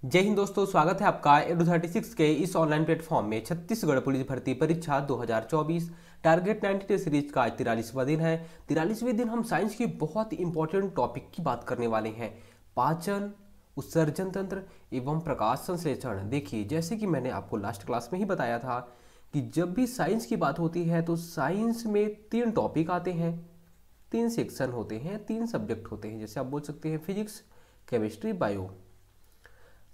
जय हिंद दोस्तों, स्वागत है आपका एडु36 के इस ऑनलाइन प्लेटफॉर्म में। छत्तीसगढ़ पुलिस भर्ती परीक्षा 2024 टारगेट 90 डे सीरीज का आज 43वां दिन है। 43वें दिन हम साइंस की बहुत इंपॉर्टेंट टॉपिक की बात करने वाले हैं, पाचन, उत्सर्जन तंत्र एवं प्रकाश संश्लेषण। देखिए, जैसे कि मैंने आपको लास्ट क्लास में ही बताया था कि जब भी साइंस की बात होती है तो साइंस में 3 टॉपिक आते हैं, 3 सेक्शन होते हैं, 3 सब्जेक्ट होते हैं। जैसे आप बोल सकते हैं physics, chemistry, bio.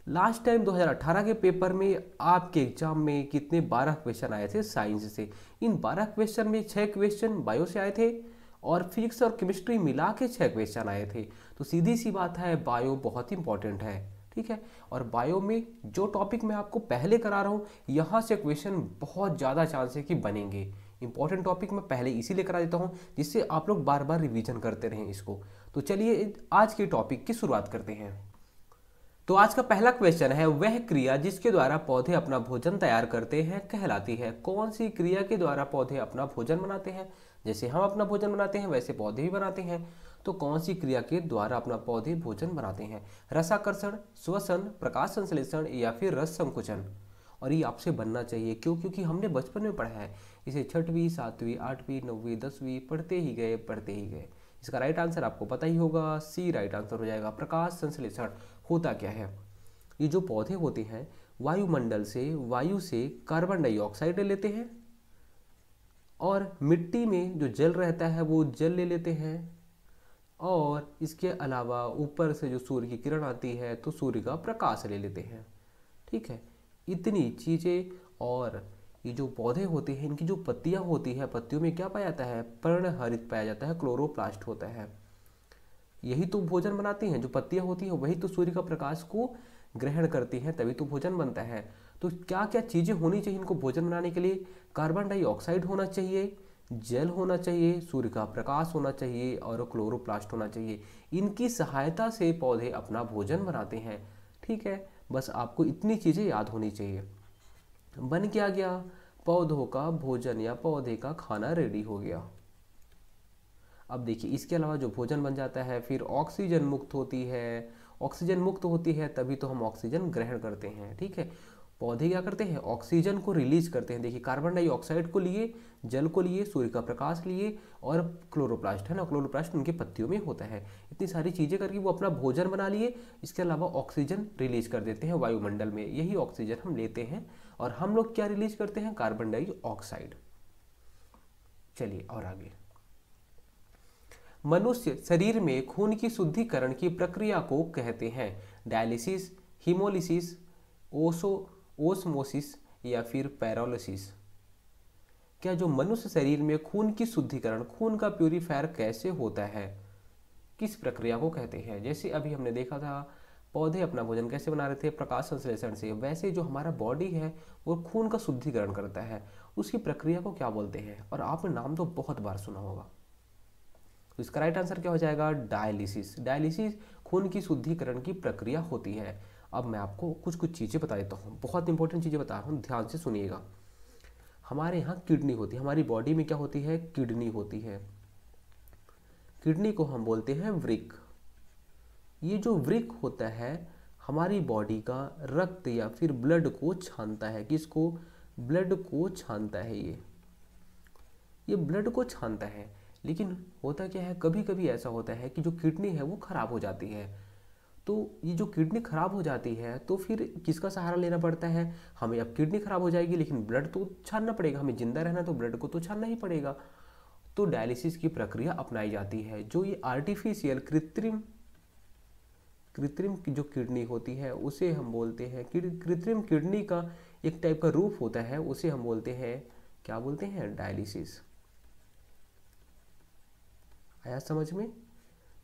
Last time 2018 के पेपर में आपके एग्जाम में कितने 12 क्वेश्चन आए थे साइंस से। इन 12 क्वेश्चन में 6 क्वेश्चन बायो से आए थे और फिजिक्स और केमिस्ट्री मिला के 6 क्वेश्चन आए थे। तो सीधी सी बात है, बायो बहुत इंपॉर्टेंट है, ठीक है। और बायो में जो टॉपिक मैं आपको पहले करा रहा हूँ, यहाँ से क्वेश्चन बहुत ज़्यादा चांस है कि बनेंगे। इंपॉर्टेंट टॉपिक मैं पहले इसीलिए करा देता हूँ जिससे आप लोग बार बार रिवीजन करते रहें इसको। तो चलिए आज के टॉपिक की शुरुआत करते हैं। तो आज का पहला क्वेश्चन है, वह क्रिया जिसके द्वारा पौधे अपना भोजन तैयार करते हैं कहलाती है। कौन सी क्रिया के द्वारा पौधे अपना भोजन बनाते हैं? जैसे हम अपना भोजन बनाते हैं वैसे पौधे भी बनाते हैं। तो कौन सी क्रिया के द्वारा अपना पौधे भोजन बनाते हैं? रसाकर्षण, श्वसन, प्रकाश संश्लेषण या फिर रस संकुचन। और ये आपसे बनना चाहिए, क्योंकि हमने बचपन में पढ़ा है इसे। 6वीं 7वीं 8वीं 9वीं 10वीं पढ़ते ही गए। इसका राइट आंसर आपको पता ही होगा, सी राइट आंसर हो जाएगा। प्रकाश संश्लेषण होता क्या है? ये जो पौधे होते हैं वायुमंडल से, वायु से कार्बन डाइऑक्साइड ले लेते हैं और मिट्टी में जो जल रहता है वो जल ले लेते हैं, और इसके अलावा ऊपर से जो सूर्य की किरण आती है तो सूर्य का प्रकाश ले लेते हैं, ठीक है। इतनी चीज़ें। और ये जो पौधे होते हैं इनकी जो पत्तियां होती है, पत्तियों में क्या पाया जाता है? पर्णहरित पाया जाता है, क्लोरोप्लास्ट होता है। यही तो भोजन बनाती हैं। जो पत्तियां होती हैं वही तो सूर्य का प्रकाश को ग्रहण करती हैं, तभी तो भोजन बनता है। तो क्या क्या चीज़ें होनी चाहिए इनको भोजन बनाने के लिए? कार्बन डाइऑक्साइड होना चाहिए, जल होना चाहिए, सूर्य का प्रकाश होना चाहिए और क्लोरोप्लास्ट होना चाहिए। इनकी सहायता से पौधे अपना भोजन बनाते हैं, ठीक है। बस आपको इतनी चीज़ें याद होनी चाहिए। बन क्या गया? पौधों का भोजन या पौधे का खाना रेडी हो गया। अब देखिए, इसके अलावा जो भोजन बन जाता है फिर ऑक्सीजन मुक्त होती है। ऑक्सीजन मुक्त होती है तभी तो हम ऑक्सीजन ग्रहण करते हैं, ठीक है। पौधे क्या करते हैं? ऑक्सीजन को रिलीज करते हैं। देखिए, कार्बन डाइऑक्साइड को लिए, जल को लिए, सूर्य का प्रकाश लिए और क्लोरोप्लास्ट है ना, क्लोरोप्लास्ट उनके पत्तियों में होता है। इतनी सारी चीज़ें करके वो अपना भोजन बना लिए। इसके अलावा ऑक्सीजन रिलीज कर देते हैं वायुमंडल में। यही ऑक्सीजन हम लेते हैं और हम लोग क्या रिलीज करते हैं? Carbon dioxide. चलिए और आगे। मनुष्य शरीर में खून की शुद्धिकरण की प्रक्रिया को कहते हैं डायलिसिस, हीमोलिसिस, ओसो ओस्मोसिस या फिर पैरोलिसिस। क्या जो मनुष्य शरीर में खून की शुद्धिकरण, खून का प्यूरिफायर कैसे होता है, किस प्रक्रिया को कहते हैं? जैसे अभी हमने देखा था पौधे अपना भोजन कैसे बना रहे थे? प्रकाश संश्लेषण से। वैसे जो हमारा बॉडी है वो खून का शुद्धिकरण करता है, उसकी प्रक्रिया को क्या बोलते हैं? और आपने नाम तो बहुत बार सुना होगा। तो इसका राइट आंसर क्या हो जाएगा? डायलिसिस। डायलिसिस खून की शुद्धिकरण की प्रक्रिया होती है। अब मैं आपको कुछ कुछ चीज़ें बता देता हूँ, बहुत इंपॉर्टेंट चीज़ें बता रहा हूँ, ध्यान से सुनिएगा। हमारे यहाँ किडनी होती है, हमारी बॉडी में क्या होती है? किडनी होती है। किडनी को हम बोलते हैं वृक्क। ये जो वृक्क होता है हमारी बॉडी का रक्त या फिर ब्लड को छानता है। किसको? ब्लड को छानता है। ये ब्लड को छानता है। लेकिन होता क्या है, कभी कभी ऐसा होता है कि जो किडनी है वो खराब हो जाती है। तो ये जो किडनी खराब हो जाती है तो फिर किसका सहारा लेना पड़ता है हमें? अब किडनी खराब हो जाएगी लेकिन ब्लड तो छानना पड़ेगा, हमें जिंदा रहना तो ब्लड को तो छानना ही पड़ेगा। तो डायलिसिस की प्रक्रिया अपनाई जाती है। जो ये आर्टिफिशियल कृत्रिम कृत्रिम की जो किडनी होती है उसे हम बोलते हैं, कृत्रिम किडनी का एक टाइप का रूप होता है, उसे हम बोलते हैं, क्या बोलते हैं? डायलिसिस। आया समझ में?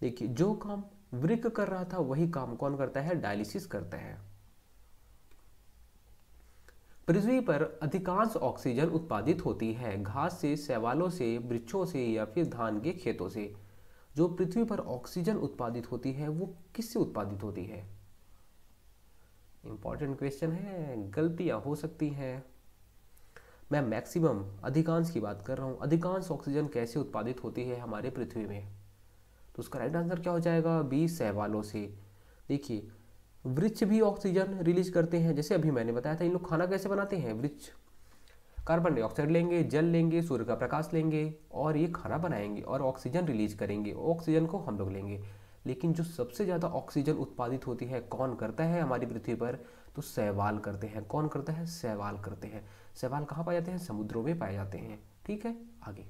देखिए, जो काम वृक्क कर रहा था वही काम कौन करता है? डायलिसिस करता है। पृथ्वी पर अधिकांश ऑक्सीजन उत्पादित होती है घास से, शैवालों से, वृक्षों से या फिर धान के खेतों से। जो पृथ्वी पर ऑक्सीजन उत्पादित होती है वो किससे उत्पादित होती है? इंपॉर्टेंट क्वेश्चन है, गलतियां हो सकती हैं। मैं मैक्सिमम, अधिकांश की बात कर रहा हूँ। अधिकांश ऑक्सीजन कैसे उत्पादित होती है हमारे पृथ्वी में? तो उसका राइट आंसर क्या हो जाएगा? बी, शैवालों से। देखिए, वृक्ष भी ऑक्सीजन रिलीज करते हैं। जैसे अभी मैंने बताया था, इन लोग खाना कैसे बनाते हैं, वृक्ष कार्बन डाइऑक्साइड लेंगे, जल लेंगे, सूर्य का प्रकाश लेंगे और ये खाना बनाएंगे और ऑक्सीजन रिलीज करेंगे। ऑक्सीजन को हम लोग लेंगे। लेकिन जो सबसे ज़्यादा ऑक्सीजन उत्पादित होती है कौन करता है हमारी पृथ्वी पर, तो शैवाल करते हैं। कौन करता है, शैवाल करते हैं। शैवाल कहाँ पाए जाते हैं, समुद्रों में पाए जाते हैं। ठीक है, आगे।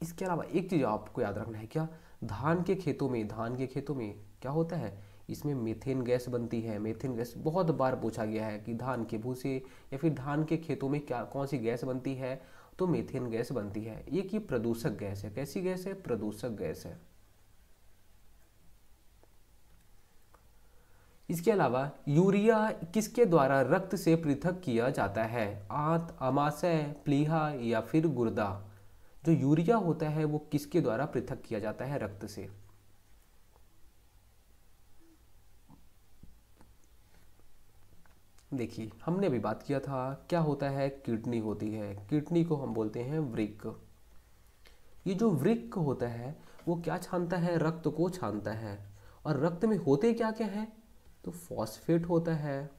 इसके अलावा एक चीज़ आपको याद रखना है, क्या, धान के खेतों में क्या होता है, इसमें मीथेन गैस बनती है। मीथेन गैस बहुत बार पूछा गया है कि धान के भूसे या फिर धान के खेतों में क्या कौन सी गैस बनती है, तो मीथेन गैस बनती है। ये की प्रदूषक गैस है। कैसी गैस है, प्रदूषक गैस है। इसके अलावा यूरिया किसके द्वारा रक्त से पृथक किया जाता है, आंत, आमाशय, प्लीहा या फिर गुर्दा। जो यूरिया होता है वो किसके द्वारा पृथक किया जाता है रक्त से। देखिए, हमने अभी बात किया था क्या होता है, किडनी होती है। किडनी को हम बोलते हैं वृक्क। ये जो वृक्क होता है वो क्या छानता है, रक्त को छानता है। और रक्त में होते क्या क्या है, तो फॉस्फेट होता है,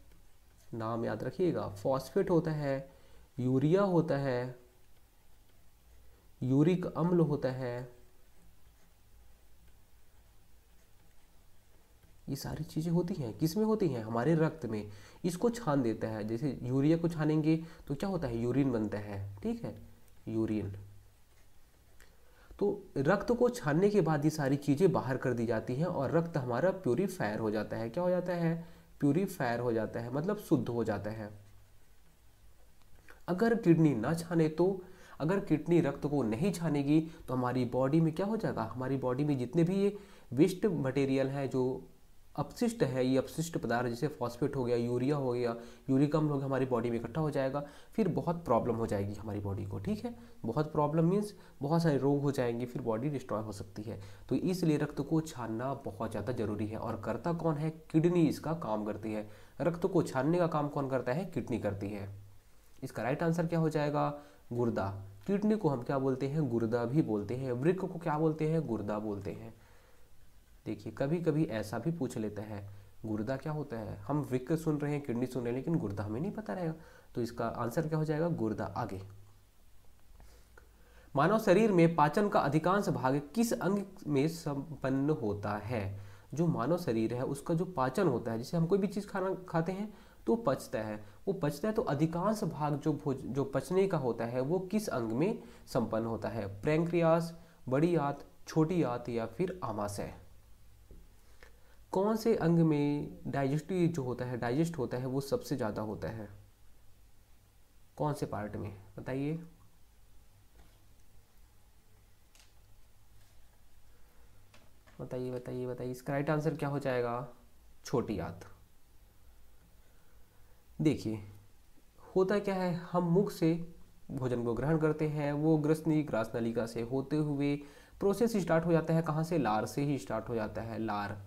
नाम याद रखिएगा, फॉस्फेट होता है, यूरिया होता है, यूरिक अम्ल होता है। ये सारी चीज़ें होती हैं, किस में होती हैं, हमारे रक्त में। इसको छान देता है। जैसे यूरिया को छानेंगे तो क्या होता है, यूरिन बनता है। ठीक है, यूरिन। तो रक्त को छानने के बाद ये सारी चीज़ें बाहर कर दी जाती हैं और रक्त हमारा प्यूरीफायर हो जाता है। क्या हो जाता है, प्यूरीफायर हो जाता है, मतलब शुद्ध हो जाता है। अगर किडनी ना छाने तो, अगर किडनी रक्त को नहीं छानेगी तो हमारी बॉडी में क्या हो जाएगा, हमारी बॉडी में जितने भी ये वेस्ट मटेरियल है, जो अपशिष्ट है, ये अपशिष्ट पदार्थ जैसे फॉस्फेट हो गया, यूरिया हो गया, यूरिक अम्ल हो गया, हमारी बॉडी में इकट्ठा हो जाएगा। फिर बहुत प्रॉब्लम हो जाएगी हमारी बॉडी को। ठीक है, बहुत प्रॉब्लम मीन्स बहुत सारे रोग हो जाएंगे, फिर बॉडी डिस्ट्रॉय हो सकती है। तो इसलिए रक्त को छानना बहुत ज़्यादा जरूरी है। और करता कौन है, किडनी इसका काम करती है। रक्त को छानने का काम कौन करता है, किडनी करती है। इसका राइट आंसर क्या हो जाएगा, गुर्दा। किडनी को हम क्या बोलते हैं, गुर्दा भी बोलते हैं। वृक्क को क्या बोलते हैं, गुर्दा बोलते हैं। देखिए, कभी कभी ऐसा भी पूछ लेता है, गुर्दा क्या होता है। हम वृक्क सुन रहे हैं, किडनी सुन रहे हैं, लेकिन गुर्दा हमें नहीं पता रहेगा। तो इसका आंसर क्या हो जाएगा, गुर्दा। आगे, मानव शरीर में पाचन का अधिकांश भाग किस अंग में संपन्न होता है। जो मानव शरीर है उसका जो पाचन होता है, जैसे हम कोई भी चीज़ खाना खाते हैं तो पचता है, वो पचता है, तो अधिकांश भाग जो पचने का होता है वो किस अंग में संपन्न होता है, पैंक्रियास, बड़ी आंत, छोटी आंत या फिर आमाशय। कौन से अंग में डाइजेस्टिव जो होता है, डाइजेस्ट होता है, वो सबसे ज़्यादा होता है, कौन से पार्ट में, बताइए। बताइए बताइए बताइए, इसका राइट आंसर क्या हो जाएगा, छोटी आंत। देखिए, होता क्या है, हम मुख से भोजन को ग्रहण करते हैं, वो ग्रसनी ग्रास नलिका से होते हुए प्रोसेस स्टार्ट हो जाता है, कहाँ से, लार से ही स्टार्ट हो जाता है। लार,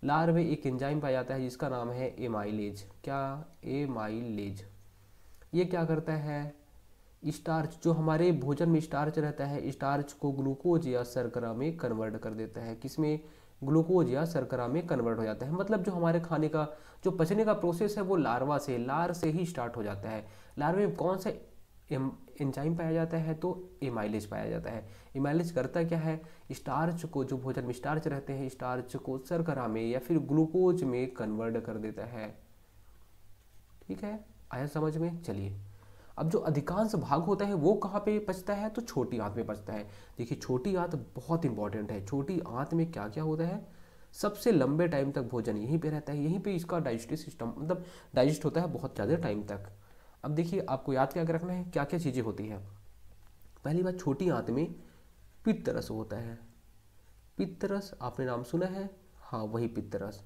लार में एक एंजाइम पाया जाता है जिसका नाम है एमाइलेज। क्या, एमाइलेज। ये क्या करता है, स्टार्च, जो हमारे भोजन में स्टार्च रहता है, स्टार्च को ग्लूकोज या शर्करा में कन्वर्ट कर देता है। किसमें, ग्लूकोज या शर्करा में कन्वर्ट हो जाता है। मतलब जो हमारे खाने का जो पचने का प्रोसेस है वो लार्वा से, लार से ही स्टार्ट हो जाता है। लार्वे में कौन सा एंजाइम पाया जाता है, तो एमाइलेज पाया जाता है। एमाइलेज करता क्या है, स्टार्च को, जो भोजन में स्टार्च रहते हैं, स्टार्च को शर्करा में या फिर ग्लूकोज में कन्वर्ट कर देता है। ठीक है, आया समझ में। चलिए, अब जो अधिकांश भाग होता है वो कहाँ पे पचता है, तो छोटी आंत में पचता है। देखिए, छोटी आंत बहुत इंपॉर्टेंट है। छोटी आंत में क्या क्या होता है, सबसे लंबे टाइम तक भोजन यहीं पे रहता है, यहीं पे इसका डाइजेस्टिव सिस्टम मतलब डाइजेस्ट होता है बहुत ज़्यादा टाइम तक। अब देखिए, आपको याद क्या रखना है, क्या क्या चीज़ें होती हैं। पहली बात, छोटी आंत में पित्तरस होता है। पित्तरस आपने नाम सुना है, हाँ वही पित्तरस।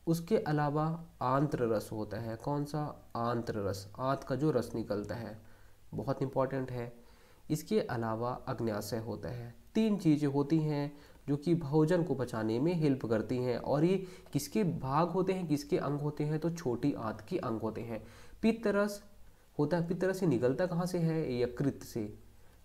उसके अलावा आंत्र रस होता है। कौन सा, आंत्र रस, आंत का जो रस निकलता है, बहुत इंपॉर्टेंट है। इसके अलावा अग्न्याशय होता है। तीन चीज़ें होती हैं जो कि भोजन को पचाने में हेल्प करती हैं। और ये किसके भाग होते हैं, किसके अंग होते हैं, तो छोटी आंत के अंग होते हैं। पित्तरस होता है, पित्तरस से निकलता कहाँ से है, यकृत से।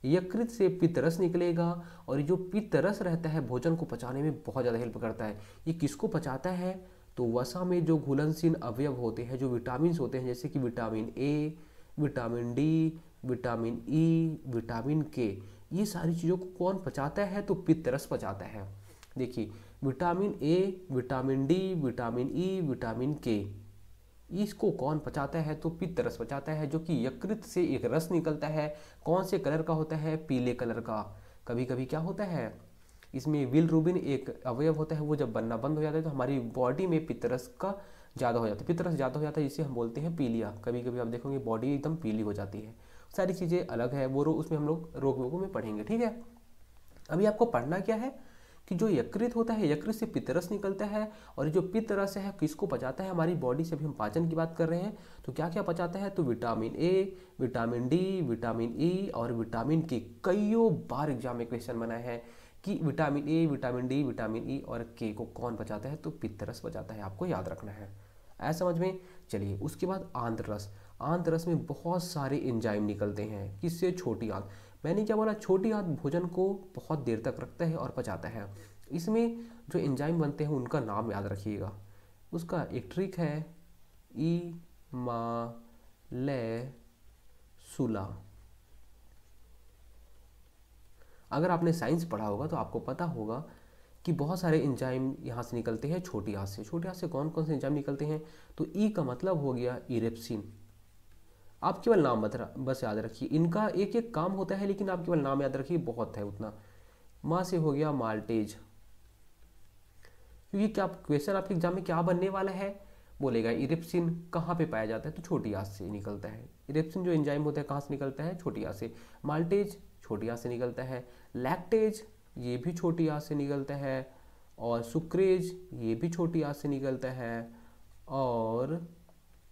यकृत से पित्तरस निकलेगा और ये जो पित्तरस रहता है भोजन को पचाने में बहुत ज़्यादा हेल्प करता है। ये किसको पचाता है? तो वसा में जो घुलनशील अवयव होते हैं, जो विटामिन होते हैं, जैसे कि vitamin A, vitamin D, vitamin E, vitamin के, ये सारी चीज़ों को कौन पचाता है? तो पित्तरस पचाता है। देखिए, vitamin A, vitamin D, vitamin E, vitamin के, इसको कौन पचाता है? तो पित्तरस पचाता है, जो कि यकृत से एक रस निकलता है। कौन से कलर का होता है? पीले कलर का। कभी कभी क्या होता है, इसमें बिलरुबिन एक अवयव होता है, वो जब बनना बंद हो जाता है तो हमारी बॉडी में पित्तरस का ज़्यादा हो जाता है, पित्तरस ज़्यादा हो जाता है, जिसे हम बोलते हैं पीलिया। कभी कभी आप देखोगे बॉडी एकदम पीली हो जाती है। सारी चीज़ें अलग है, वो उसमें हम लोग रोगों में पढ़ेंगे, ठीक है। अभी आपको पढ़ना क्या है कि जो यकृत होता है, यकृत से पित्तरस निकलता है, और ये जो पित्तरस है किसको पचाता है? हमारी बॉडी से। भी हम पाचन की बात कर रहे हैं तो क्या क्या पचाता है? तो vitamin A, vitamin D, vitamin E और विटामिन के। कईयों बार एग्जाम में क्वेश्चन बना है कि vitamin A, vitamin D, vitamin E और के को कौन पचाता है? तो पित्तरस पचाता है, आपको याद रखना है। ऐसा समझ में? चलिए, उसके बाद आंत्र रस। आंत्र रस में बहुत सारे एंजाइम निकलते हैं। किससे? छोटी आंत। मैंने क्या बोला? छोटी आंत भोजन को बहुत देर तक रखता है और पचाता है। इसमें जो एंजाइम बनते हैं उनका नाम याद रखिएगा। उसका एक ट्रिक है, ई मा ले सुला। अगर आपने साइंस पढ़ा होगा तो आपको पता होगा कि बहुत सारे एंजाइम यहाँ से निकलते हैं छोटी आंत से। छोटी आंत से कौन कौन से एंजाइम निकलते हैं? तो ई का मतलब हो गया इरेप्सिन। आप केवल नाम मत बस याद रखिए, इनका एक एक काम होता है, लेकिन आप केवल नाम याद रखिए, बहुत है उतना। माँ से हो गया माल्टेज। क्योंकि क्या क्वेश्चन आपके एग्जाम में क्या बनने वाला है? बोलेगा इरेप्सिन कहाँ पे पाया जाता है? तो छोटी आंत से निकलता है। इरेप्सिन जो एंजाइम होता है कहाँ से निकलता है? छोटी आंत से। माल्टेज छोटी आंत से निकलता है। लैक्टेज ये भी छोटी आंत से निकलता है। और सुक्रेज ये भी छोटी आंत से निकलता है। और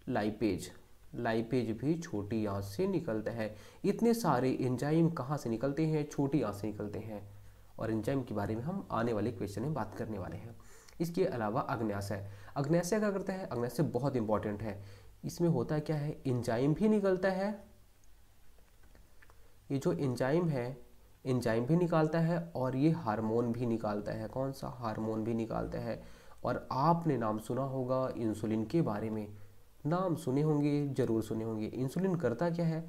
लाइपेज, लाइपेज भी छोटी आंत से निकलता है। इतने सारे एंजाइम कहाँ से निकलते हैं? छोटी आंत से निकलते हैं। और एंजाइम के बारे में हम आने वाले क्वेश्चन में बात करने वाले हैं। इसके अलावा अग्न्याशय। अग्न्याशय क्या करता है? अग्न्याशय बहुत इंपॉर्टेंट है। इसमें होता क्या है? एंजाइम भी निकलता है। ये जो एंजाइम है, एंजाइम भी निकालता है और ये हार्मोन भी निकालता है। कौन सा? हार्मोन भी निकालता है। और आपने नाम सुना होगा इंसुलिन के बारे में, नाम सुने होंगे, जरूर सुने होंगे। इंसुलिन करता क्या है?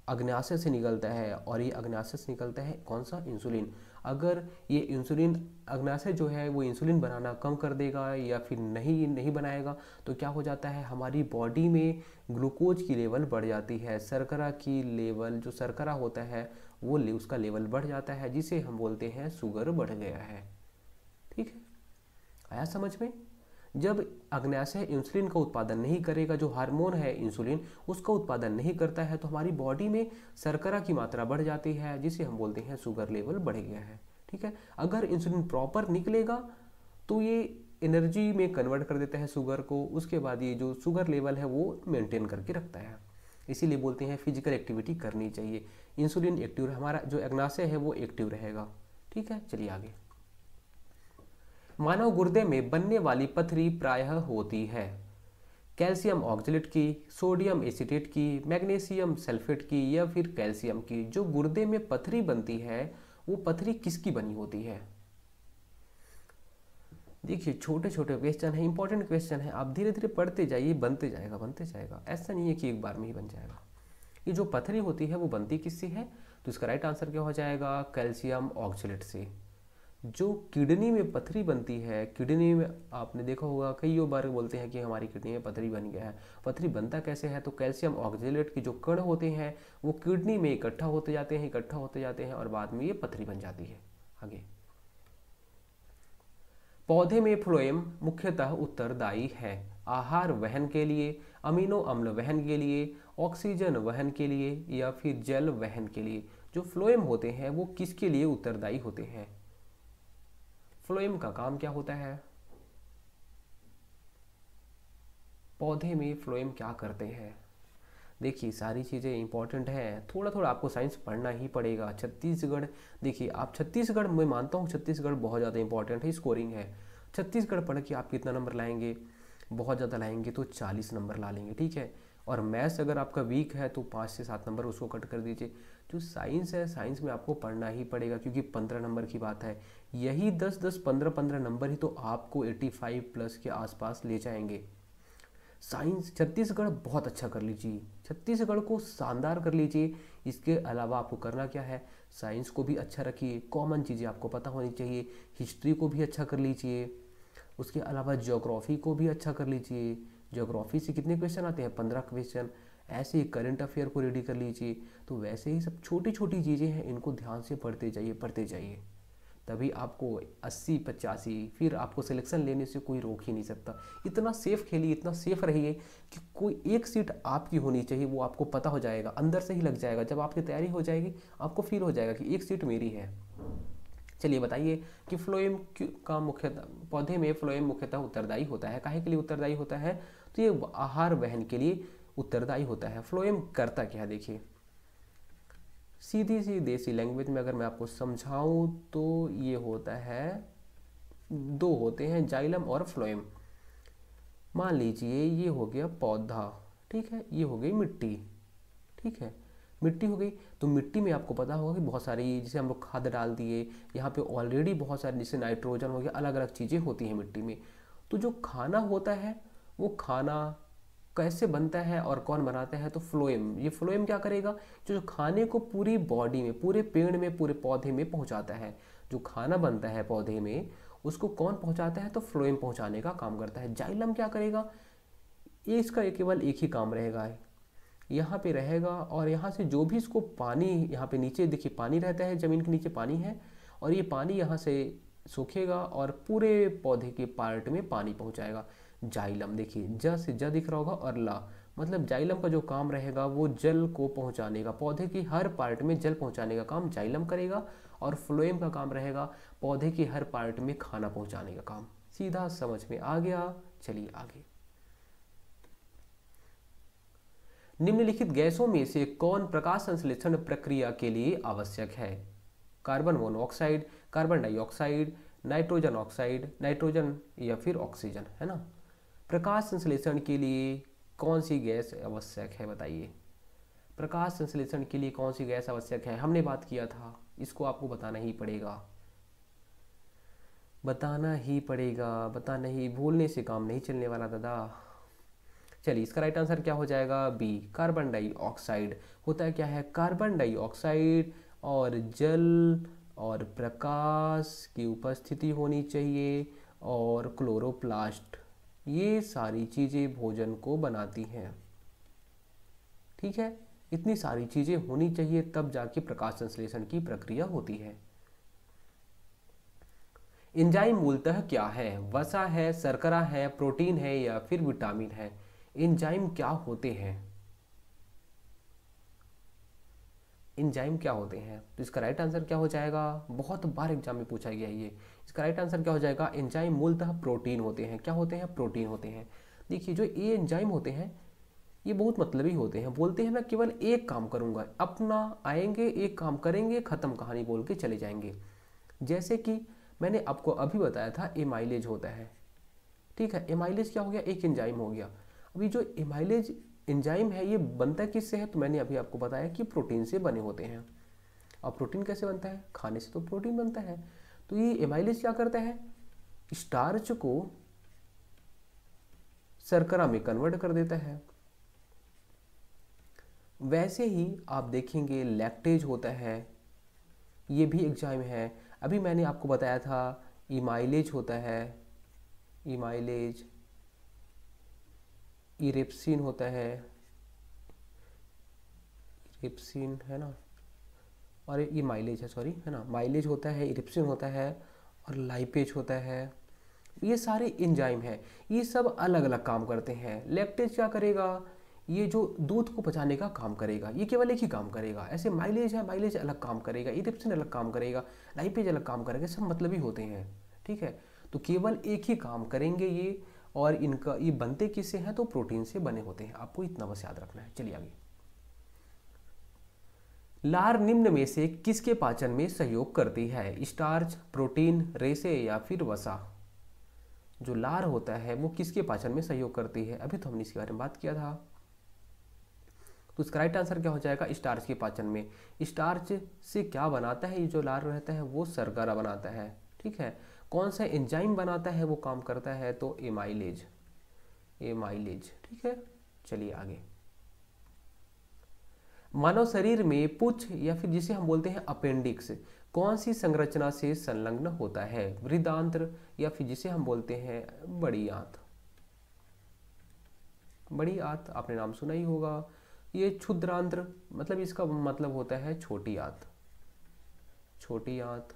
अग्न्याशय से निकलता है। और ये अग्न्याशय से निकलता है कौन सा? इंसुलिन। अगर ये इंसुलिन, अग्न्याशय जो है वो इंसुलिन बनाना कम कर देगा या फिर नहीं बनाएगा तो क्या हो जाता है? हमारी बॉडी में ग्लूकोज की लेवल बढ़ जाती है। शर्करा की लेवल, जो शर्करा होता है वो उसका लेवल बढ़ जाता है, जिसे हम बोलते हैं शुगर बढ़ गया है। ठीक है, आया समझ में? जब अग्न्याशय इंसुलिन का उत्पादन नहीं करेगा, जो हार्मोन है इंसुलिन उसका उत्पादन नहीं करता है, तो हमारी बॉडी में शर्करा की मात्रा बढ़ जाती है, जिसे हम बोलते हैं शुगर लेवल बढ़ गया है। ठीक है, अगर इंसुलिन प्रॉपर निकलेगा तो ये एनर्जी में कन्वर्ट कर देता है शुगर को। उसके बाद ये जो शुगर लेवल है वो मेंटेन करके रखता है। इसीलिए बोलते हैं फिजिकल एक्टिविटी करनी चाहिए। इंसुलिन एक्टिव, हमारा जो अग्न्याशय है वो एक्टिव रहेगा। ठीक है, चलिए आगे। मानव गुर्दे में बनने वाली पथरी प्रायः होती है कैल्शियम ऑक्जेलेट की, सोडियम एसिटेट की, मैग्नीशियम सल्फेट की या फिर कैल्शियम की। जो गुर्दे में पथरी बनती है वो पथरी किसकी बनी होती है? देखिए, छोटे छोटे क्वेश्चन है, इंपॉर्टेंट क्वेश्चन है, आप धीरे धीरे पढ़ते जाइए, बनते जाएगा बनते जाएगा। ऐसा नहीं है कि एक बार में ही बन जाएगा। ये जो पथरी होती है वो बनती किससे है? तो इसका राइट आंसर क्या हो जाएगा? कैल्शियम ऑक्जेलेट से। जो किडनी में पथरी बनती है, किडनी में आपने देखा होगा कई बार बोलते हैं कि हमारी किडनी में पथरी बन गया है। पथरी बनता कैसे है? तो कैल्शियम ऑक्जेलेट के जो कण होते हैं वो किडनी में इकट्ठा होते जाते हैं और बाद में ये पथरी बन जाती है। आगे, पौधे में फ्लोएम मुख्यतः उत्तरदायी है आहार वहन के लिए, अमीनो अम्ल वहन के लिए, ऑक्सीजन वहन के लिए या फिर जल वहन के लिए। जो फ्लोएम होते हैं वो किसके लिए उत्तरदायी होते हैं? फ्लोएम का काम क्या होता है? पौधे में फ्लोएम क्या करते हैं? देखिए, सारी चीज़ें इंपॉर्टेंट हैं, थोड़ा थोड़ा आपको साइंस पढ़ना ही पड़ेगा। छत्तीसगढ़, देखिए आप छत्तीसगढ़, मैं मानता हूँ छत्तीसगढ़ बहुत ज़्यादा इंपॉर्टेंट है, स्कोरिंग है। छत्तीसगढ़ पढ़ के आप कितना नंबर लाएंगे? बहुत ज़्यादा लाएंगे तो 40 नंबर ला लेंगे। ठीक है, और मैथ्स अगर आपका वीक है तो 5 से 7 नंबर उसको कट कर दीजिए। जो साइंस है, साइंस में आपको पढ़ना ही पड़ेगा क्योंकि 15 नंबर की बात है। यही 10-10, 15-15 नंबर ही तो आपको 85 प्लस के आसपास ले जाएंगे। साइंस छत्तीसगढ़ बहुत अच्छा कर लीजिए, छत्तीसगढ़ को शानदार कर लीजिए। इसके अलावा आपको करना क्या है, साइंस को भी अच्छा रखिए, कॉमन चीज़ें आपको पता होनी चाहिए। हिस्ट्री को भी अच्छा कर लीजिए, उसके अलावा ज्योग्राफी को भी अच्छा कर लीजिए। ज्योग्राफी से कितने क्वेश्चन आते हैं, 15 क्वेश्चन। ऐसे ही करंट अफेयर को रेडी कर लीजिए। तो वैसे ही सब छोटी छोटी चीज़ें हैं, इनको ध्यान से पढ़ते जाइए, पढ़ते जाइए। तभी आपको 80-85 फिर आपको सिलेक्शन लेने से कोई रोक ही नहीं सकता। इतना सेफ खेलिए, इतना सेफ रहिए कि कोई एक सीट आपकी होनी चाहिए, वो आपको पता हो जाएगा, अंदर से ही लग जाएगा। जब आपकी तैयारी हो जाएगी आपको फील हो जाएगा कि एक सीट मेरी है। चलिए बताइए कि फ्लोएम का मुख्यतः पौधे में फ्लोएम मुख्यतः उत्तरदायी होता है। काहे के लिए उत्तरदायी होता है, तो ये आहार वहन के लिए उत्तरदायी होता है। फ्लोएम करता क्या है, देखिए सीधी सी देसी लैंग्वेज में अगर मैं आपको समझाऊं तो ये होता है, दो होते हैं, जाइलम और फ्लोएम। मान लीजिए ये हो गया पौधा, ठीक है, ये हो गई मिट्टी, ठीक है, मिट्टी हो गई। तो मिट्टी में आपको पता होगा कि बहुत सारी, जैसे हम लोग खाद डाल दिए, यहाँ पे ऑलरेडी बहुत सारी, जैसे नाइट्रोजन हो गया, अलग अलग चीज़ें होती हैं मिट्टी में। तो जो खाना होता है वो खाना कैसे बनता है और कौन बनाता है, तो फ्लोएम। ये फ्लोएम क्या करेगा, जो खाने को पूरी बॉडी में, पूरे पेड़ में, पूरे पौधे में पहुंचाता है। जो खाना बनता है पौधे में उसको कौन पहुंचाता है, तो फ्लोएम पहुंचाने का काम करता है। जाइलम क्या करेगा, ये इसका केवल एक ही काम रहेगा, यहाँ पे रहेगा और यहाँ से जो भी इसको पानी, यहाँ पे नीचे देखिए पानी रहता है, ज़मीन के नीचे पानी है, और ये पानी यहाँ से सूखेगा और पूरे पौधे के पार्ट में पानी पहुँचाएगा। जाइलम देखिए, ज से ज दिख रहा होगा और ला, मतलब जाइलम का जो काम रहेगा वो जल को पहुँचाने का, पौधे की हर पार्ट में जल पहुँचाने का काम जाइलम करेगा। और फ्लोएम का काम रहेगा पौधे के हर पार्ट में खाना पहुँचाने का काम। सीधा समझ में आ गया। चलिए आगे। निम्नलिखित गैसों में से कौन प्रकाश संश्लेषण प्रक्रिया के लिए आवश्यक है, carbon monoxide, carbon dioxide, nitrogen oxide, nitrogen या फिर ऑक्सीजन, है ना। प्रकाश संश्लेषण के लिए कौन सी गैस आवश्यक है, बताइए। प्रकाश संश्लेषण के लिए कौन सी गैस आवश्यक है, हमने बात किया था, इसको आपको बताना ही पड़ेगा, बताना ही पड़ेगा, बताना ही, भूलने से काम नहीं चलने वाला दादा। चलिए इसका राइट आंसर क्या हो जाएगा, बी, कार्बन डाइऑक्साइड। होता है क्या है, कार्बन डाइऑक्साइड और जल और प्रकाश की उपस्थिति होनी चाहिए और क्लोरोप्लास्ट, ये सारी चीज़ें भोजन को बनाती हैं, ठीक है। इतनी सारी चीज़ें होनी चाहिए तब जाके प्रकाश संश्लेषण की प्रक्रिया होती है। एंजाइम मूलतः क्या है, वसा है, शर्करा है, प्रोटीन है या फिर विटामिन है। एंजाइम क्या होते हैं, एंजाइम क्या होते हैं, तो इसका राइट आंसर क्या हो जाएगा, बहुत बार एग्जाम में पूछा गया है ये। इसका राइट आंसर क्या हो जाएगा, एंजाइम मूलतः प्रोटीन होते हैं। क्या होते हैं, प्रोटीन होते हैं। देखिए जो ये एंजाइम होते हैं ये बहुत मतलबी होते हैं, बोलते हैं मैं केवल एक काम करूंगा, अपना आएंगे, एक काम करेंगे, खत्म कहानी बोल के चले जाएंगे। जैसे कि मैंने आपको अभी बताया था एमाइलेज होता है, ठीक है। एमाइलेज क्या हो गया, एक एंजाइम हो गया। अभी जो एमाइलेज एंजाइम है ये बनता किससे है, तो मैंने अभी आपको बताया कि प्रोटीन से बने होते हैं। और प्रोटीन कैसे बनता है, खाने से तो प्रोटीन बनता है। तो ये एमाइलेज क्या करता है, स्टार्च को शर्करा में कन्वर्ट कर देता है। वैसे ही आप देखेंगे लैक्टेज होता है, ये भी एंजाइम है। अभी मैंने आपको बताया था इमाइलेज होता है, इमाइलेज, इरेप्सिन होता है, इरेप्सिन है ना, और ये माइलेज है, सॉरी, है ना, माइलेज होता है, इरेप्सिन होता है और लाइपेज होता है। ये सारे एंजाइम हैं, ये सब अलग अलग काम करते हैं। लैक्टेज क्या करेगा, ये जो दूध को पचाने का काम करेगा, ये केवल एक ही काम करेगा। ऐसे माइलेज है, माइलेज अलग काम करेगा, इरेप्सिन अलग काम करेगा, लाइपेज अलग काम करेगा, सब मतलबी होते हैं, ठीक है। तो केवल एक ही काम करेंगे ये, और इनका ये बनते किससे हैं, तो प्रोटीन से बने होते हैं। आपको इतना बस याद रखना है। चलिए आगे। लार निम्न में से किसके पाचन में सहयोग करती है, स्टार्च, प्रोटीन, रेशे या फिर वसा। जो लार होता है वो किसके पाचन में सहयोग करती है, अभी तो हमने इसके बारे में बात किया था। तो इसका राइट आंसर क्या हो जाएगा, स्टार्च के पाचन में। स्टार्च से क्या बनाता है, ये जो लार रहता है वो शर्करा बनाता है, ठीक है। कौन सा एंजाइम बनाता है वो काम करता है, तो एमाइलेज, एमाइलेज, ठीक है। चलिए आगे। मानव शरीर में पुच्छ या फिर जिसे हम बोलते हैं अपेंडिक्स कौन सी संरचना से संलग्न होता है, वृदांत्र या फिर जिसे हम बोलते हैं बड़ी आंत। बड़ी आंत आपने नाम सुना ही होगा। ये क्षुद्रांत्र मतलब इसका मतलब होता है छोटी आंत, छोटी आंत।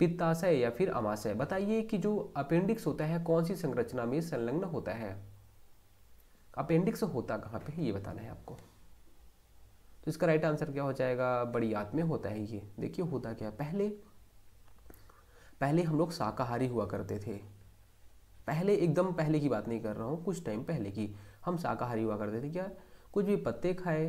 पित्ताशय या फिर अमाशय, बताइए कि जो अपेंडिक्स होता है कौन सी संरचना में संलग्न होता है। अपेंडिक्स होता कहाँ पे है ये बताना है आपको। तो इसका राइट आंसर क्या हो जाएगा, बड़ी आंत में होता है ये। देखिए होता क्या, पहले हम लोग शाकाहारी हुआ करते थे। पहले, एकदम पहले की बात नहीं कर रहा हूँ, कुछ टाइम पहले की। हम शाकाहारी हुआ करते थे, क्या कुछ भी पत्ते खाए,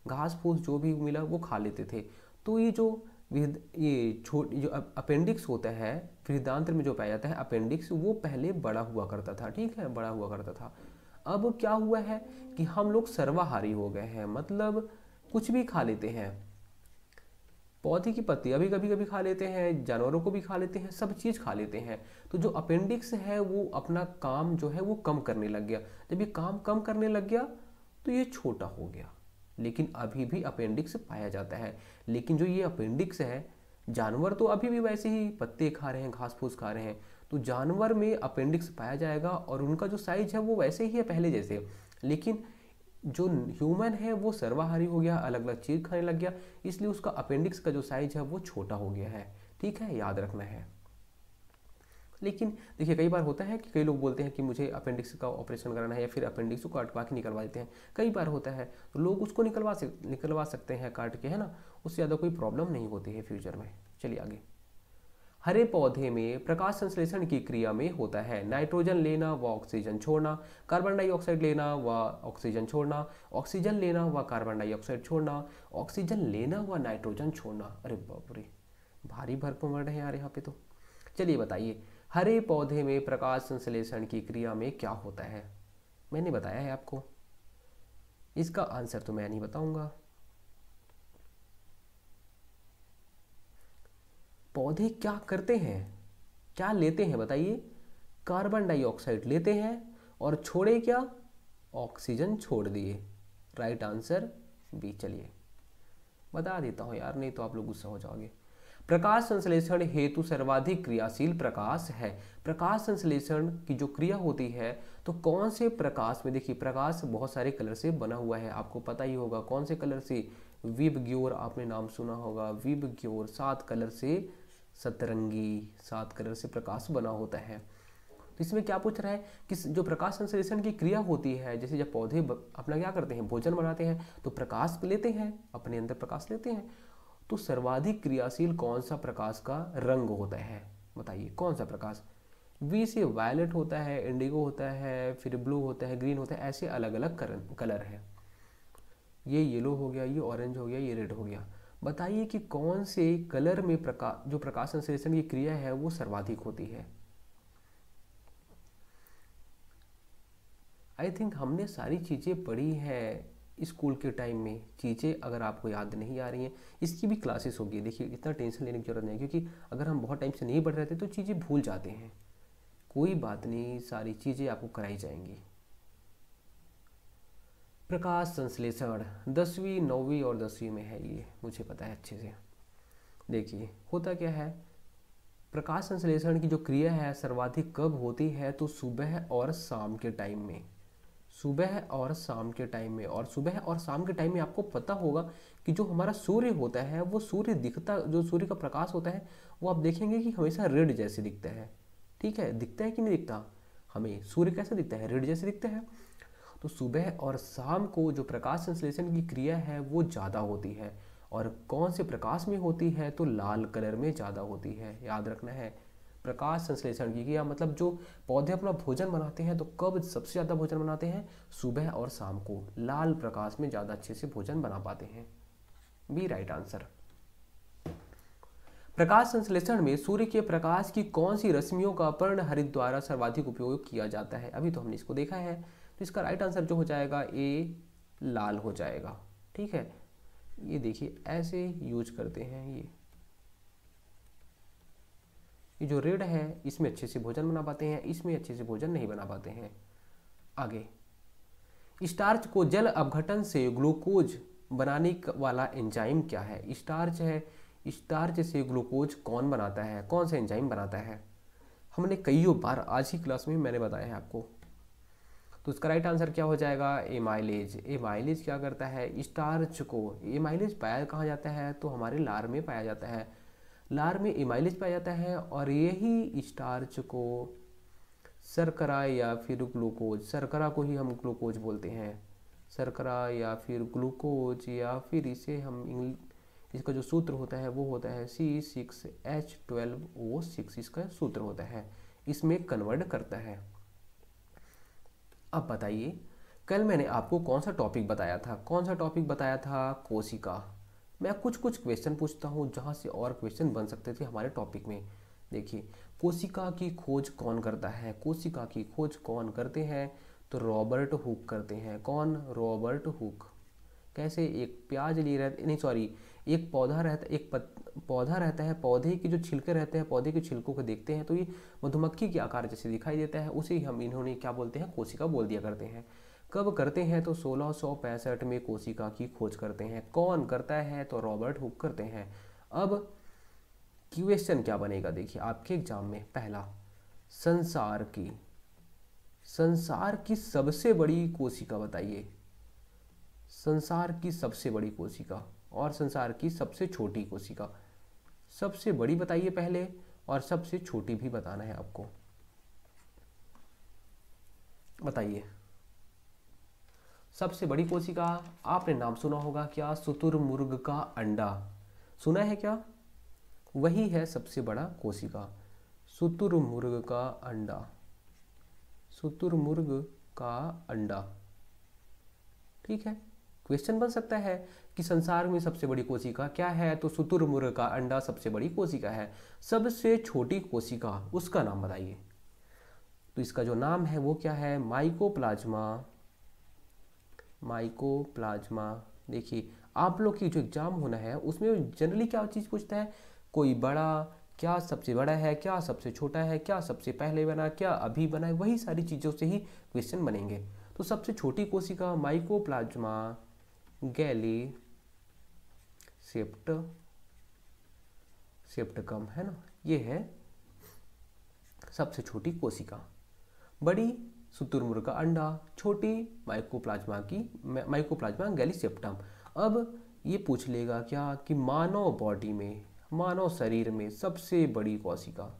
घास फूस जो भी मिला वो खा लेते थे। तो ये जो जो अपेंडिक्स होता है, वृद्धांत्र में जो पाया जाता है अपेंडिक्स, वो पहले बड़ा हुआ करता था, ठीक है, बड़ा हुआ करता था। अब क्या हुआ है कि हम लोग सर्वाहारी हो गए हैं, मतलब कुछ भी खा लेते हैं। पौधे की पत्तियां भी कभी कभी खा लेते हैं, जानवरों को भी खा लेते हैं, सब चीज़ खा लेते हैं। तो जो अपेंडिक्स है वो अपना काम जो है वो कम करने लग गया। जब ये काम कम करने लग गया तो ये छोटा हो गया, लेकिन अभी भी अपेंडिक्स पाया जाता है। लेकिन जो ये अपेंडिक्स है, जानवर तो अभी भी वैसे ही पत्ते खा रहे हैं, घास फूस खा रहे हैं, तो जानवर में अपेंडिक्स पाया जाएगा और उनका जो साइज है वो वैसे ही है पहले जैसे। लेकिन जो ह्यूमन है वो सर्वाहारी हो गया, अलग अलग चीज़ खाने लग गया, इसलिए उसका अपेंडिक्स का जो साइज है वो छोटा हो गया है, ठीक है, याद रखना है। लेकिन देखिए कई बार होता है कि कई लोग बोलते हैं कि मुझे अपेंडिक्स का ऑपरेशन कराना है या फिर अपेंडिक्स को काटवा के निकलवा देते हैं, कई बार होता है, तो लोग उसको निकलवा सकते हैं काट के, है ना, उससे ज़्यादा कोई प्रॉब्लम नहीं होती है फ्यूचर में। चलिए आगे। हरे पौधे में प्रकाश संश्लेषण की क्रिया में होता है नाइट्रोजन लेना व ऑक्सीजन छोड़ना, कार्बन डाइऑक्साइड लेना व ऑक्सीजन छोड़ना, ऑक्सीजन लेना व कार्बन डाइऑक्साइड छोड़ना, ऑक्सीजन लेना व नाइट्रोजन छोड़ना। अरे बाप रे, भारी भरकम वर्ड है यार यहाँ पे तो। चलिए बताइए, हरे पौधे में प्रकाश संश्लेषण की क्रिया में क्या होता है। मैंने बताया है आपको, इसका आंसर तो मैं नहीं बताऊंगा। पौधे क्या करते हैं, क्या लेते हैं बताइए, कार्बन डाइऑक्साइड लेते हैं और छोड़े क्या, ऑक्सीजन छोड़ दिए। Right answer B. चलिए बता देता हूं यार, नहीं तो आप लोग गुस्सा हो जाओगे। प्रकाश संश्लेषण हेतु सर्वाधिक क्रियाशील प्रकाश है। प्रकाश संश्लेषण की जो क्रिया होती है तो कौन से प्रकाश में, देखिए प्रकाश बहुत सारे कलर से बना हुआ है, आपको पता ही होगा कौन से कलर से, विबग्योर आपने नाम सुना होगा, विबग्योर 7 कलर से, सतरंगी 7 कलर से प्रकाश बना होता है। तो इसमें क्या पूछ रहा है कि जो प्रकाश संश्लेषण की क्रिया होती है, जैसे जब पौधे अपना क्या करते हैं, भोजन बनाते हैं तो प्रकाश लेते हैं, अपने अंदर प्रकाश लेते हैं, तो सर्वाधिक क्रियाशील कौन सा प्रकाश का रंग होता है, बताइए कौन सा प्रकाश। वी से वायलेट होता है, इंडिगो होता है, फिर ब्लू होता है, ग्रीन होता है, ऐसे अलग अलग कलर है। ये येलो हो गया, ये ऑरेंज हो गया, ये रेड हो गया। बताइए कि कौन से कलर में जो प्रकाश संश्लेषण की क्रिया है वो सर्वाधिक होती है। आई थिंक हमने सारी चीज़ें पढ़ी है स्कूल के टाइम में, चीज़ें अगर आपको याद नहीं आ रही हैं, इसकी भी क्लासेस होगी। देखिए इतना टेंशन लेने की जरूरत नहीं है, क्योंकि अगर हम बहुत टाइम से नहीं पढ़ रहे थे तो चीज़ें भूल जाते हैं। कोई बात नहीं, सारी चीज़ें आपको कराई जाएंगी। प्रकाश संश्लेषण 10वीं 9वीं और 10वीं में है, ये मुझे पता है अच्छे से। देखिए होता क्या है, प्रकाश संश्लेषण की जो क्रिया है सर्वाधिक कब होती है, तो सुबह और शाम के टाइम में, सुबह और शाम के टाइम में। और सुबह और शाम के टाइम में आपको पता होगा कि जो हमारा सूर्य होता है वो सूर्य दिखता, जो सूर्य का प्रकाश होता है वो आप देखेंगे कि हमेशा रेड जैसे दिखता है, ठीक है, दिखता है कि नहीं दिखता, हमें सूर्य कैसे दिखता है, रेड जैसे दिखता है। तो सुबह और शाम को जो प्रकाश संश्लेषण की क्रिया है वो ज़्यादा होती है, और कौन से प्रकाश में होती है, तो लाल कलर में ज़्यादा होती है, याद रखना है। प्रकाश संश्लेषण की क्रिया मतलब जो पौधे अपना भोजन बनाते हैं तो कब सबसे ज़्यादा भोजन बनाते हैं, सुबह और शाम को, लाल प्रकाश में ज़्यादा अच्छे से भोजन बना पाते हैं। B right answer. प्रकाश संश्लेषण में सूर्य के प्रकाश की कौन सी रश्मियों का पर्णहरित द्वारा सर्वाधिक उपयोग किया जाता है, अभी तो हमने इसको देखा है। तो इसका राइट आंसर जो हो जाएगा ए लाल हो जाएगा। ठीक है, ये देखिए ऐसे यूज करते हैं। ये जो रेड है इसमें अच्छे से भोजन बना पाते हैं, इसमें अच्छे से भोजन नहीं बना पाते हैं। आगे, स्टार्च को जल अपघटन से ग्लूकोज बनाने वाला एंजाइम क्या है? स्टार्च है, स्टार्च से ग्लूकोज कौन बनाता है, कौन सा एंजाइम बनाता है? हमने कईयों बार आज की क्लास में मैंने बताया है आपको। तो इसका राइट आंसर क्या हो जाएगा? एमाइलेज। एमाइलेज क्या करता है? स्टार्च को, एमाइलेज पाया कहाँ जाता है? तो हमारे लार में पाया जाता है। लार में एमाइलेज पाया जाता है और यही स्टार्च को शर्करा या फिर ग्लूकोज, शर्करा को ही हम ग्लूकोज बोलते हैं, शर्करा या फिर ग्लूकोज, या फिर इसे हम इसका जो सूत्र होता है वो होता है C6H12O6, इसका सूत्र होता है, इसमें कन्वर्ट करता है। अब बताइए, कल मैंने आपको कौन सा टॉपिक बताया था? कौन सा टॉपिक बताया था? कोशिका। मैं कुछ क्वेश्चन पूछता हूँ जहाँ से और क्वेश्चन बन सकते थे हमारे टॉपिक में। देखिए, कोशिका की खोज कौन करता है? कोशिका की खोज कौन करते हैं? तो रॉबर्ट हुक करते हैं। कौन? Robert Hooke. कैसे? एक प्याज लिए रहते, नहीं सॉरी, एक पौधा रहता, पौधा रहता है, पौधे के जो छिलके रहते हैं, पौधे के छिलकों को देखते हैं तो ये मधुमक्खी के आकार जैसे दिखाई देता है, उसे हम इन्होंने क्या बोलते हैं? कोशिका बोल दिया करते हैं। कब करते हैं? तो 1665 में कोशिका की खोज करते हैं। कौन करता है? तो रॉबर्ट हुक करते हैं। अब क्वेश्चन क्या बनेगा देखिए आपके एग्जाम में? पहला, संसार की सबसे बड़ी कोशिका बताइए। संसार की सबसे बड़ी कोशिका और संसार की सबसे छोटी कोशिका। सबसे बड़ी बताइए पहले और सबसे छोटी भी बताना है आपको। बताइए, सबसे बड़ी कोशिका आपने नाम सुना होगा क्या? शुतुरमुर्ग का अंडा। सुना है क्या? वही है सबसे बड़ा कोशिका, शुतुरमुर्ग का अंडा। शुतुरमुर्ग का अंडा। ठीक है, क्वेश्चन बन सकता है कि संसार में सबसे बड़ी कोशिका क्या है? तो शुतुरमुर्ग का अंडा सबसे बड़ी कोशिका है। सबसे छोटी कोशिका, उसका नाम बताइए। तो इसका जो नाम है वो क्या है? माइकोप्लाज्मा। माइकोप्लाज्मा। देखिए, आप लोग की जो एग्जाम होना है उसमें जनरली क्या चीज़ पूछता है? कोई बड़ा, क्या सबसे बड़ा है, क्या सबसे छोटा है, क्या सबसे पहले बना, क्या अभी बना है, वही सारी चीज़ों से ही क्वेश्चन बनेंगे। तो सबसे छोटी कोशिका माइकोप्लाज्मा गैली सेप्टिकम है ना, ये है सबसे छोटी कोशिका। बड़ी शुतुरमुर्ग का अंडा, छोटी माइकोप्लाज्मा गैलीसेप्टम। अब ये पूछ लेगा क्या कि मानव बॉडी में, मानव शरीर में सबसे बड़ी कोशिका,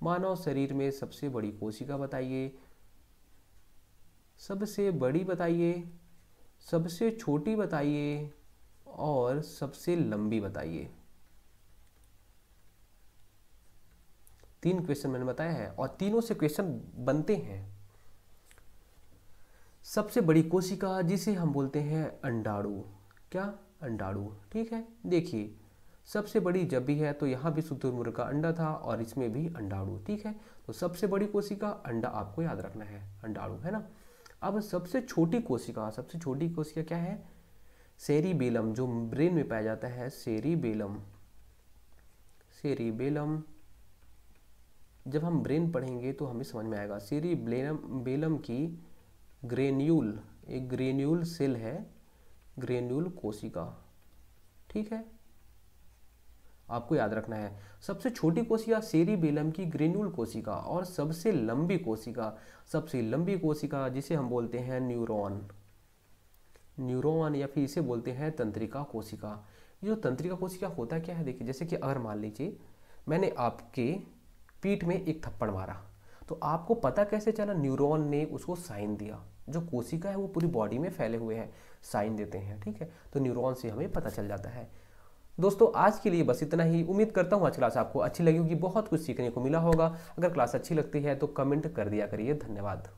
मानव शरीर में सबसे बड़ी कोशिका बताइए। सबसे बड़ी बताइए, सबसे छोटी बताइए और सबसे लंबी बताइए। 3 क्वेश्चन मैंने बताया है और तीनों से क्वेश्चन बनते हैं। सबसे बड़ी कोशिका जिसे हम बोलते हैं अंडाणु। क्या? अंडाणु। ठीक है, देखिए सबसे बड़ी जब भी है तो यहाँ भी शुतुरमुर्ग का अंडा था और इसमें भी अंडाणु। ठीक है, तो सबसे बड़ी कोशिका अंडा आपको याद रखना है, अंडाणु है ना। अब सबसे छोटी कोशिका, सबसे छोटी कोशिका क्या है? सेरिबेलम, जो ब्रेन में पाया जाता है, सेरिबेलम। सेरिबेलम जब हम ब्रेन पढ़ेंगे तो हमें समझ में आएगा। सेरिबेलम की ग्रेन्यूल, एक ग्रेन्यूल सेल है, ग्रेन्यूल कोशिका। ठीक है, आपको याद रखना है। सबसे छोटी कोशिका सेरिबेलम की ग्रेन्यूल कोशिका और सबसे लंबी कोशिका, सबसे लंबी कोशिका जिसे हम बोलते हैं न्यूरॉन। न्यूरॉन या फिर इसे बोलते हैं तंत्रिका कोशिका। ये जो तंत्रिका कोशिका होता क्या है? देखिए, जैसे कि अगर मान लीजिए मैंने आपके पीठ में एक थप्पड़ मारा तो आपको पता कैसे चला? न्यूरॉन ने उसको साइन दिया। जो कोशिका है वो पूरी बॉडी में फैले हुए हैं, साइन देते हैं। ठीक है, तो न्यूरॉन से हमें पता चल जाता है। दोस्तों, आज के लिए बस इतना ही। उम्मीद करता हूँ आज क्लास आपको अच्छी लगी होगी, बहुत कुछ सीखने को मिला होगा। अगर क्लास अच्छी लगती है तो कमेंट कर दिया करिए। धन्यवाद।